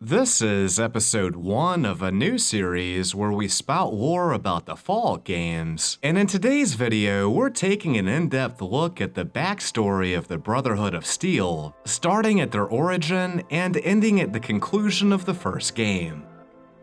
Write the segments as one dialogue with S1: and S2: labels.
S1: This is episode 1 of a new series where we spout lore about the Fallout games, and in today's video we're taking an in-depth look at the backstory of the Brotherhood of Steel, starting at their origin and ending at the conclusion of the first game.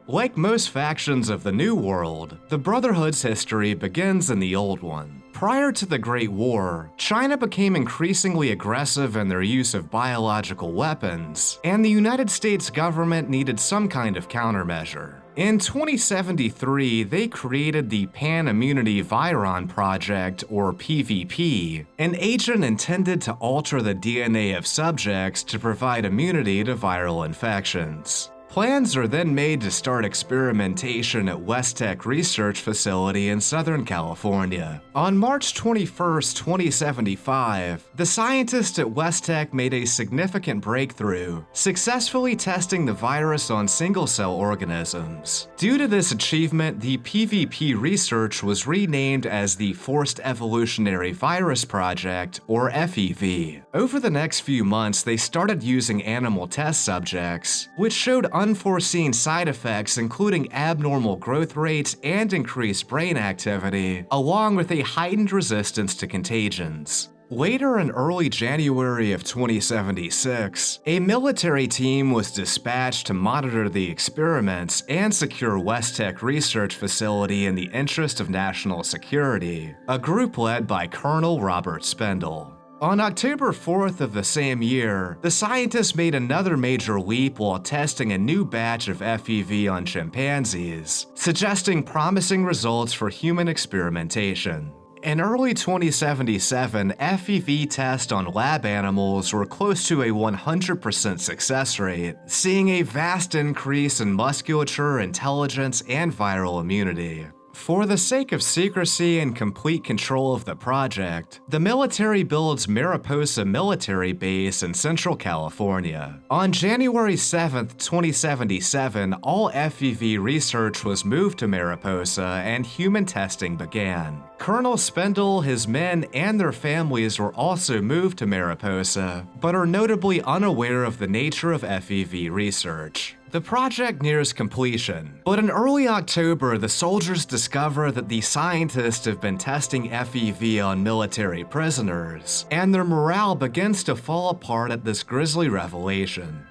S1: Like most factions of the New World, the Brotherhood's history begins in the Old One. Prior to the Great War, China became increasingly aggressive in their use of biological weapons, and the United States government needed some kind of countermeasure. In 2073, they created the Pan-Immunity Viron Project, or PvP, an agent intended to alter the DNA of subjects to provide immunity to viral infections. Plans are then made to start experimentation at West Tek Research Facility in Southern California. On March 21, 2075, the scientists at West Tek made a significant breakthrough, successfully testing the virus on single-cell organisms. Due to this achievement, the PvP research was renamed as the Forced Evolutionary Virus Project, or FEV. Over the next few months, they started using animal test subjects, which showed unforeseen side effects including abnormal growth rates and increased brain activity, along with a heightened resistance to contagions. Later in early January of 2076, a military team was dispatched to monitor the experiments and secure West Tek Research Facility in the interest of national security, a group led by Colonel Robert Spindle. On October 4th of the same year, the scientists made another major leap while testing a new batch of FEV on chimpanzees, suggesting promising results for human experimentation. In early 2077, FEV tests on lab animals were close to a 100% success rate, seeing a vast increase in musculature, intelligence, and viral immunity. For the sake of secrecy and complete control of the project, the military builds Mariposa Military Base in Central California. On January 7, 2077, all FEV research was moved to Mariposa and human testing began. Colonel Spindle, his men, and their families were also moved to Mariposa, but are notably unaware of the nature of FEV research. The project nears completion, but in early October, the soldiers discover that the scientists have been testing FEV on military prisoners, and their morale begins to fall apart at this grisly revelation.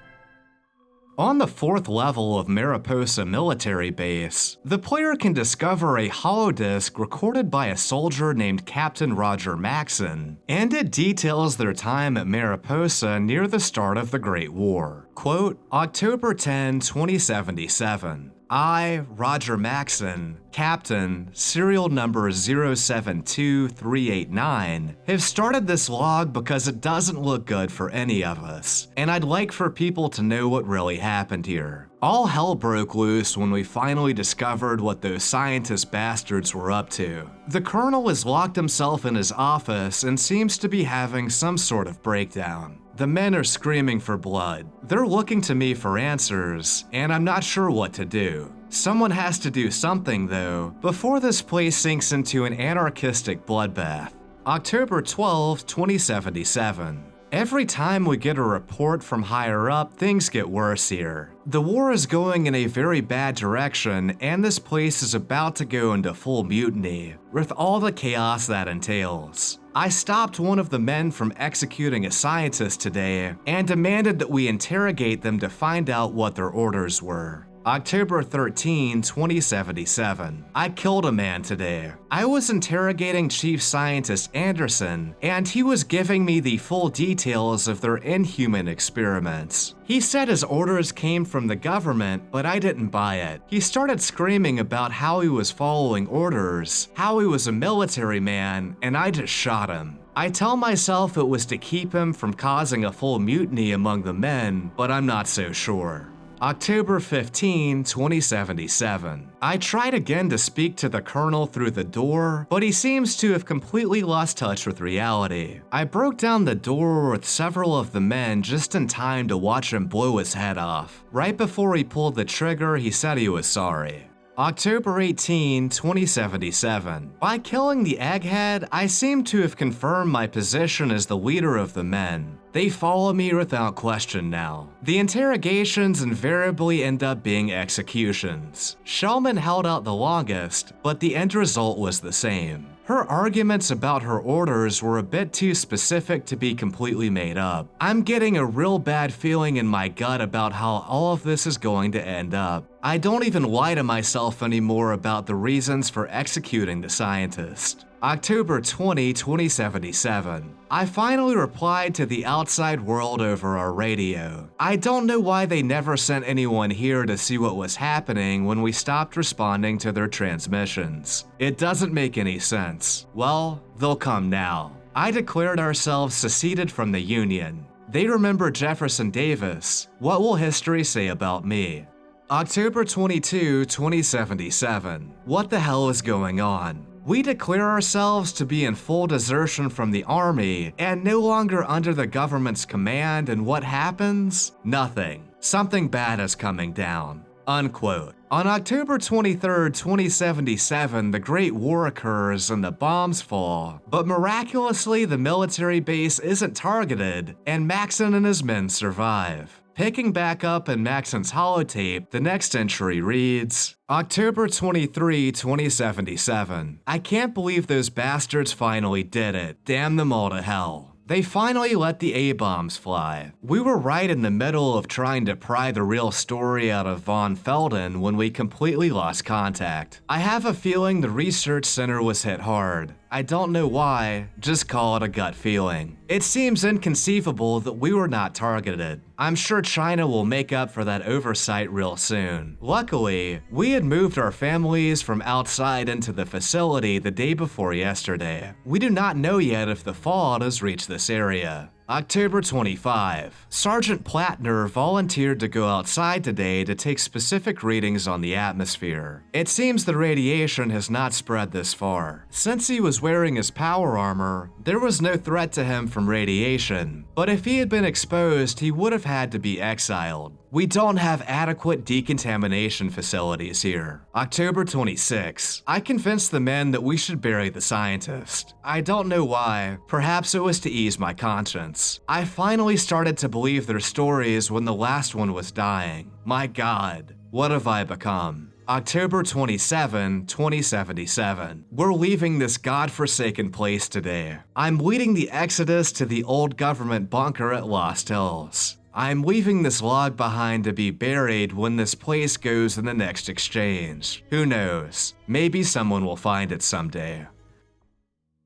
S1: On the 4th level of Mariposa Military Base, the player can discover a holodisc recorded by a soldier named Captain Roger Maxson, and it details their time at Mariposa near the start of the Great War. Quote, October 10, 2077. I, Roger Maxson, Captain, serial number 072389, have started this log because it doesn't look good for any of us, and I'd like for people to know what really happened here. All hell broke loose when we finally discovered what those scientist bastards were up to. The colonel has locked himself in his office and seems to be having some sort of breakdown. The men are screaming for blood. They're looking to me for answers, and I'm not sure what to do. Someone has to do something though, before this place sinks into an anarchistic bloodbath. October 12, 2077. Every time we get a report from higher up, things get worse here. The war is going in a very bad direction, and this place is about to go into full mutiny, with all the chaos that entails. I stopped one of the men from executing a scientist today, and demanded that we interrogate them to find out what their orders were. October 13, 2077. I killed a man today. I was interrogating Chief Scientist Anderson, and he was giving me the full details of their inhuman experiments. He said his orders came from the government, but I didn't buy it. He started screaming about how he was following orders, how he was a military man, and I just shot him. I tell myself it was to keep him from causing a full mutiny among the men, but I'm not so sure. October 15, 2077. I tried again to speak to the colonel through the door, but he seems to have completely lost touch with reality. I broke down the door with several of the men just in time to watch him blow his head off. Right before he pulled the trigger, he said he was sorry. October 18, 2077. By killing the egghead, I seem to have confirmed my position as the leader of the men. They follow me without question now. The interrogations invariably end up being executions. Shellman held out the longest, but the end result was the same. Her arguments about her orders were a bit too specific to be completely made up. I'm getting a real bad feeling in my gut about how all of this is going to end up. I don't even lie to myself anymore about the reasons for executing the scientist. October 20, 2077. I finally replied to the outside world over our radio. I don't know why they never sent anyone here to see what was happening when we stopped responding to their transmissions. It doesn't make any sense. Well, they'll come now. I declared ourselves seceded from the Union. They remember Jefferson Davis. What will history say about me? October 22, 2077. What the hell is going on? We declare ourselves to be in full desertion from the army and no longer under the government's command, and what happens? Nothing. Something bad is coming down. Unquote. On October 23, 2077, the Great War occurs and the bombs fall, but miraculously the military base isn't targeted and Maxon and his men survive. Picking back up in Maxon's holotape, the next entry reads, October 23, 2077. I can't believe those bastards finally did it. Damn them all to hell. They finally let the A-bombs fly. We were right in the middle of trying to pry the real story out of von Felden when we completely lost contact. I have a feeling the research center was hit hard. I don't know why, just call it a gut feeling. It seems inconceivable that we were not targeted. I'm sure China will make up for that oversight real soon. Luckily, we had moved our families from outside into the facility the day before yesterday. We do not know yet if the fallout has reached this area. October 25. Sergeant Plattner volunteered to go outside today to take specific readings on the atmosphere. It seems the radiation has not spread this far. Since he was wearing his power armor, there was no threat to him from radiation, but if he had been exposed, he would have had to be exiled. We don't have adequate decontamination facilities here. October 26. I convinced the men that we should bury the scientist. I don't know why. Perhaps it was to ease my conscience. I finally started to believe their stories when the last one was dying. My God, what have I become? October 27, 2077. We're leaving this godforsaken place today. I'm leading the exodus to the old government bunker at Lost Hills. I'm leaving this log behind to be buried when this place goes in the next exchange. Who knows? Maybe someone will find it someday.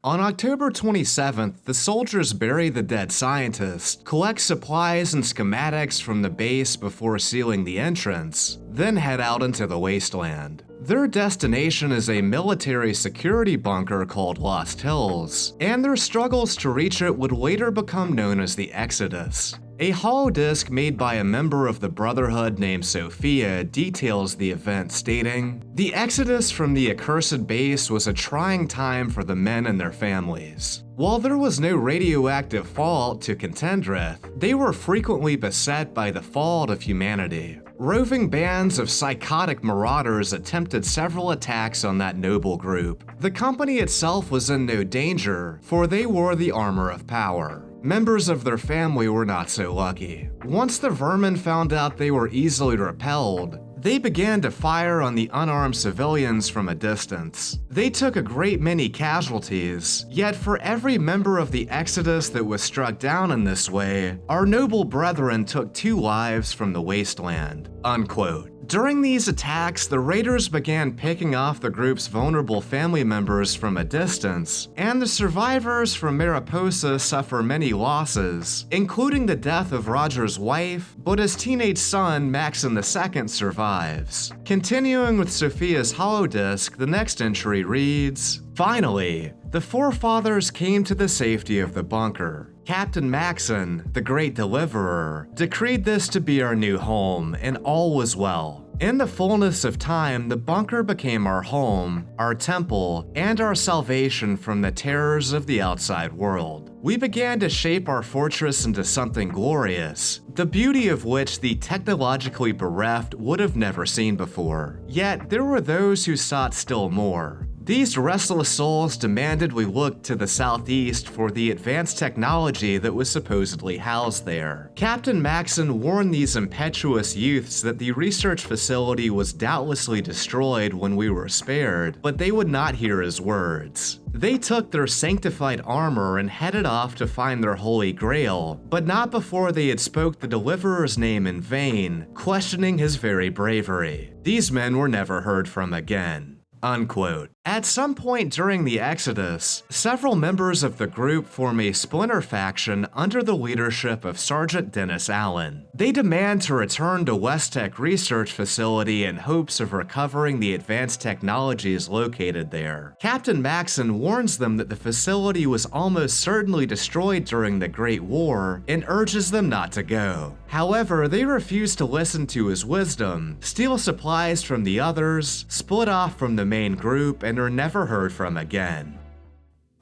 S1: On October 27th, the soldiers bury the dead scientist, collect supplies and schematics from the base before sealing the entrance, then head out into the wasteland. Their destination is a military security bunker called Lost Hills, and their struggles to reach it would later become known as the Exodus. A holodisk made by a member of the Brotherhood named Sophia details the event, stating, "The exodus from the accursed base was a trying time for the men and their families. While there was no radioactive fallout to contend with, they were frequently beset by the fallout of humanity. Roving bands of psychotic marauders attempted several attacks on that noble group. The company itself was in no danger, for they wore the armor of power. Members of their family were not so lucky. Once the vermin found out they were easily repelled, they began to fire on the unarmed civilians from a distance. They took a great many casualties, yet for every member of the Exodus that was struck down in this way, our noble brethren took 2 lives from the wasteland." Unquote. During these attacks, the raiders began picking off the group's vulnerable family members from a distance, and the survivors from Mariposa suffer many losses, including the death of Roger's wife, but his teenage son, Maxon II, survives. Continuing with Sophia's holodisk, the next entry reads, "Finally, the forefathers came to the safety of the bunker. Captain Maxon, the great deliverer, decreed this to be our new home, and all was well. In the fullness of time, the bunker became our home, our temple, and our salvation from the terrors of the outside world. We began to shape our fortress into something glorious, the beauty of which the technologically bereft would have never seen before. Yet, there were those who sought still more. These restless souls demanded we look to the southeast for the advanced technology that was supposedly housed there. Captain Maxon warned these impetuous youths that the research facility was doubtlessly destroyed when we were spared, but they would not hear his words. They took their sanctified armor and headed off to find their holy grail, but not before they had spoke the deliverer's name in vain, questioning his very bravery. These men were never heard from again. Unquote. At some point during the Exodus, several members of the group form a splinter faction under the leadership of Sergeant Dennis Allen. They demand to return to West Tek Research Facility in hopes of recovering the advanced technologies located there. Captain Maxon warns them that the facility was almost certainly destroyed during the Great War and urges them not to go. However, they refuse to listen to his wisdom, steal supplies from the others, split off from the main group, and are never heard from again.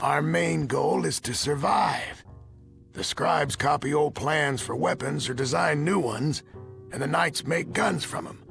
S2: Our main goal is to survive. The scribes copy old plans for weapons or design new ones, and the knights make guns from them.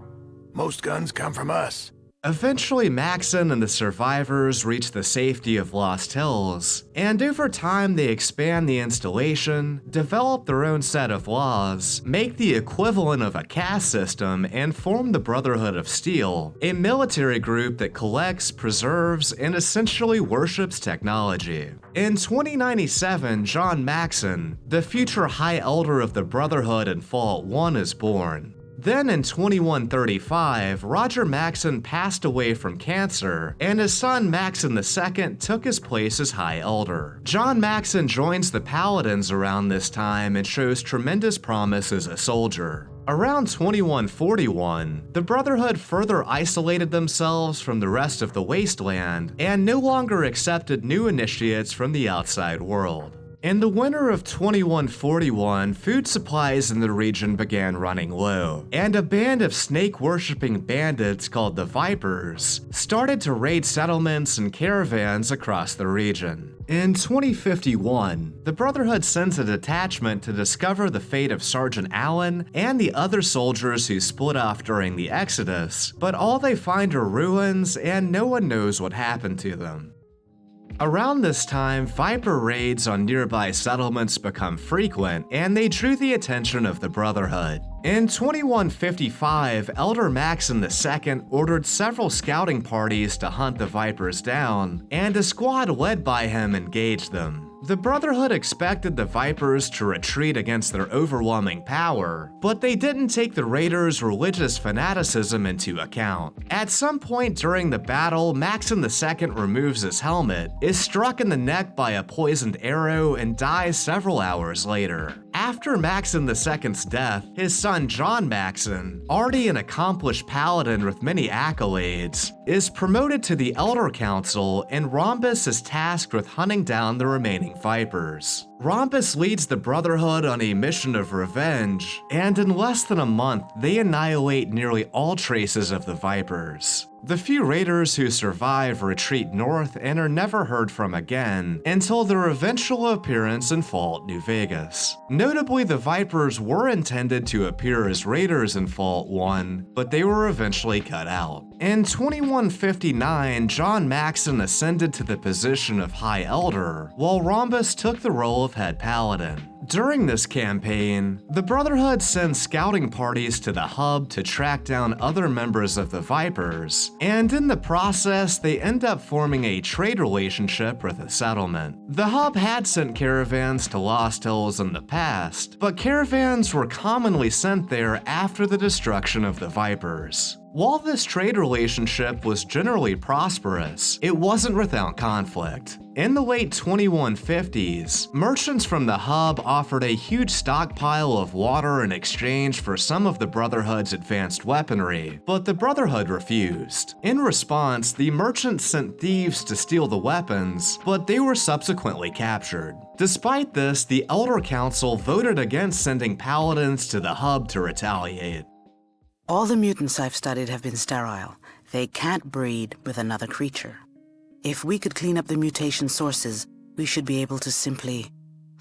S2: Most guns come from us.
S1: Eventually, Maxon and the survivors reach the safety of Lost Hills, and over time they expand the installation, develop their own set of laws, make the equivalent of a caste system, and form the Brotherhood of Steel, a military group that collects, preserves, and essentially worships technology. In 2097, John Maxon, the future High Elder of the Brotherhood in Fallout 1, is born. Then in 2135, Roger Maxon passed away from cancer, and his son Maxon II took his place as High Elder. John Maxon joins the Paladins around this time and shows tremendous promise as a soldier. Around 2141, the Brotherhood further isolated themselves from the rest of the wasteland and no longer accepted new initiates from the outside world. In the winter of 2141, food supplies in the region began running low, and a band of snake-worshipping bandits called the Vipers started to raid settlements and caravans across the region. In 2051, the Brotherhood sends a detachment to discover the fate of Sergeant Allen and the other soldiers who split off during the Exodus, but all they find are ruins and no one knows what happened to them. Around this time, Viper raids on nearby settlements become frequent, and they drew the attention of the Brotherhood. In 2155, Elder Maxon II ordered several scouting parties to hunt the Vipers down, and a squad led by him engaged them. The Brotherhood expected the Vipers to retreat against their overwhelming power, but they didn't take the raiders' religious fanaticism into account. At some point during the battle, Maxon II removes his helmet, is struck in the neck by a poisoned arrow, and dies several hours later. After Maxon II's death, his son John Maxon, already an accomplished paladin with many accolades, is promoted to the Elder Council, and Rhombus is tasked with hunting down the remaining Vipers. Rhombus leads the Brotherhood on a mission of revenge, and in less than a month, they annihilate nearly all traces of the Vipers. The few raiders who survive retreat north and are never heard from again until their eventual appearance in Fallout New Vegas. Notably, the Vipers were intended to appear as raiders in Fallout 1, but they were eventually cut out. In 2159, John Maxon ascended to the position of High Elder, while Rhombus took the role of Head Paladin. During this campaign, the Brotherhood sends scouting parties to the hub to track down other members of the Vipers, and in the process, they end up forming a trade relationship with the settlement. The hub had sent caravans to Lost Hills in the past, but caravans were commonly sent there after the destruction of the Vipers. While this trade relationship was generally prosperous, it wasn't without conflict. In the late 2150s, merchants from the hub offered a huge stockpile of water in exchange for some of the Brotherhood's advanced weaponry, but the Brotherhood refused. In response, the merchants sent thieves to steal the weapons, but they were subsequently captured. Despite this, the Elder Council voted against sending paladins to the hub to retaliate.
S3: All the mutants I've studied have been sterile. They can't breed with another creature. If we could clean up the mutation sources, we should be able to simply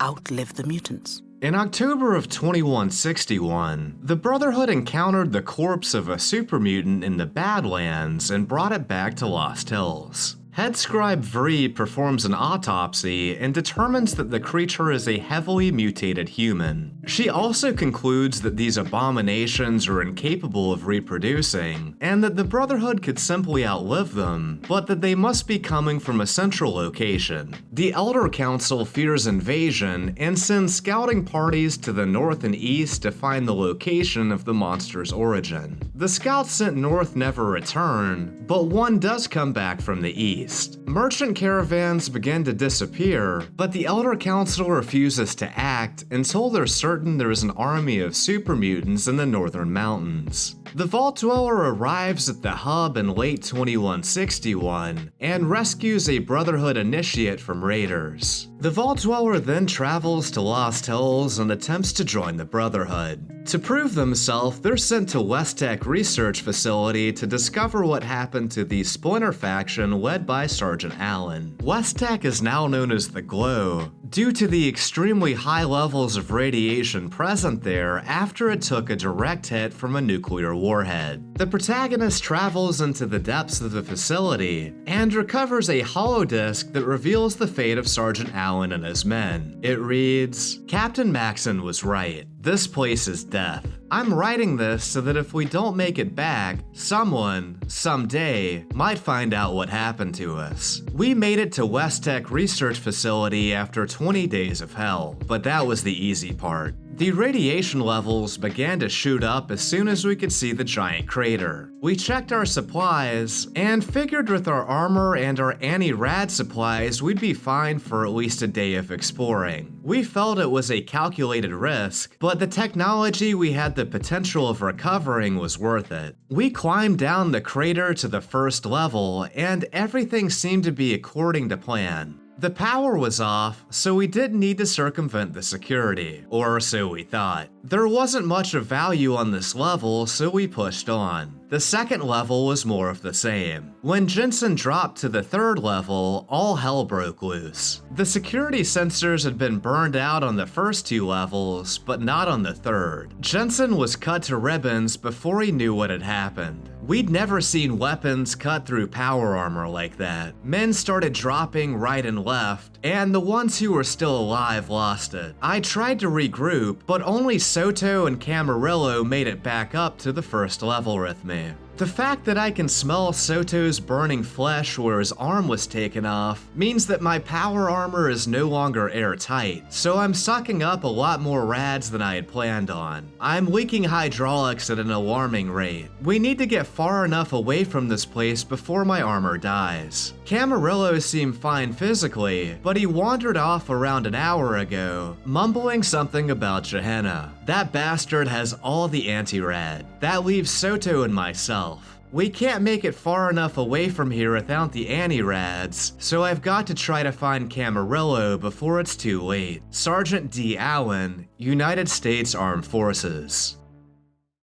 S3: outlive the mutants.
S1: In October of 2161, the Brotherhood encountered the corpse of a super mutant in the Badlands and brought it back to Lost Hills. Head scribe Vree performs an autopsy and determines that the creature is a heavily mutated human. She also concludes that these abominations are incapable of reproducing, and that the Brotherhood could simply outlive them, but that they must be coming from a central location. The Elder Council fears invasion and sends scouting parties to the north and east to find the location of the monster's origin. The scouts sent north never return, but one does come back from the east. Merchant caravans begin to disappear, but the Elder Council refuses to act until they're certain there is an army of super mutants in the northern mountains. The Vault Dweller arrives at the hub in late 2161 and rescues a Brotherhood initiate from raiders. The Vault Dweller then travels to Lost Hills and attempts to join the Brotherhood. To prove themselves, they're sent to West Tek Research Facility to discover what happened to the Splinter faction led by Sergeant Allen. West Tek is now known as the Glow, due to the extremely high levels of radiation present there after it took a direct hit from a nuclear warhead. The protagonist travels into the depths of the facility and recovers a holodisk that reveals the fate of Sergeant Allen and his men. It reads, "Captain Maxon was right. This place is death. I'm writing this so that if we don't make it back, someone, someday, might find out what happened to us. We made it to West Tek Research Facility after 20 days of hell, but that was the easy part. The radiation levels began to shoot up as soon as we could see the giant crater. We checked our supplies and figured with our armor and our anti-rad supplies we'd be fine for at least a day of exploring. We felt it was a calculated risk, but the technology we had the potential of recovering was worth it. We climbed down the crater to the first level and everything seemed to be according to plan. The power was off, so we didn't need to circumvent the security, or so we thought. There wasn't much of value on this level, so we pushed on. The second level was more of the same. When Jensen dropped to the third level, all hell broke loose. The security sensors had been burned out on the first two levels, but not on the third. Jensen was cut to ribbons before he knew what had happened. We'd never seen weapons cut through power armor like that. Men started dropping right and left, and the ones who were still alive lost it. I tried to regroup, but only Soto and Camarillo made it back up to the first level with me. The fact that I can smell Soto's burning flesh where his arm was taken off means that my power armor is no longer airtight, so I'm sucking up a lot more rads than I had planned on. I'm leaking hydraulics at an alarming rate. We need to get far enough away from this place before my armor dies. Camarillo seemed fine physically, but he wandered off around an hour ago, mumbling something about Gehenna. That bastard has all the anti-rad. That leaves Soto and myself. We can't make it far enough away from here without the anti-rads, so I've got to try to find Camarillo before it's too late. Sergeant D. Allen, United States Armed Forces.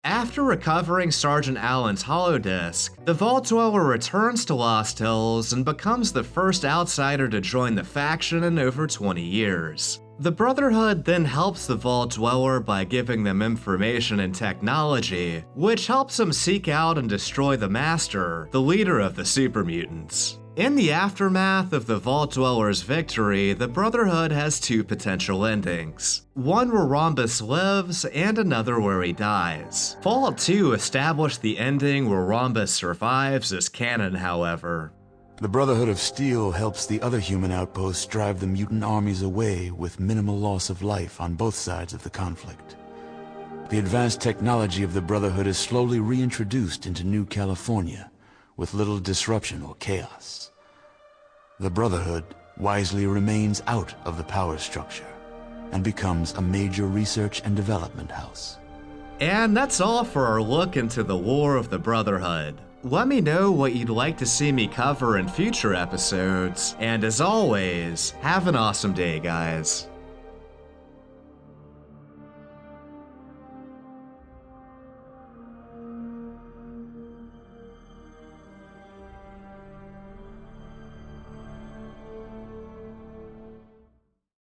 S1: After recovering Sergeant Allen's holodisk, the Vault Dweller returns to Lost Hills and becomes the first outsider to join the faction in over 20 years. The Brotherhood then helps the Vault Dweller by giving them information and technology, which helps them seek out and destroy the Master, the leader of the super mutants. In the aftermath of the Vault Dweller's victory, the Brotherhood has two potential endings. One where Rhombus lives, and another where he dies. Fallout 2 established the ending where Rhombus survives as canon, however.
S4: The Brotherhood of Steel helps the other human outposts drive the mutant armies away with minimal loss of life on both sides of the conflict. The advanced technology of the Brotherhood is slowly reintroduced into New California with little disruption or chaos. The Brotherhood wisely remains out of the power structure and becomes a major research and development house.
S1: And that's all for our look into the War of the Brotherhood. Let me know what you'd like to see me cover in future episodes, and as always, have an awesome day, guys.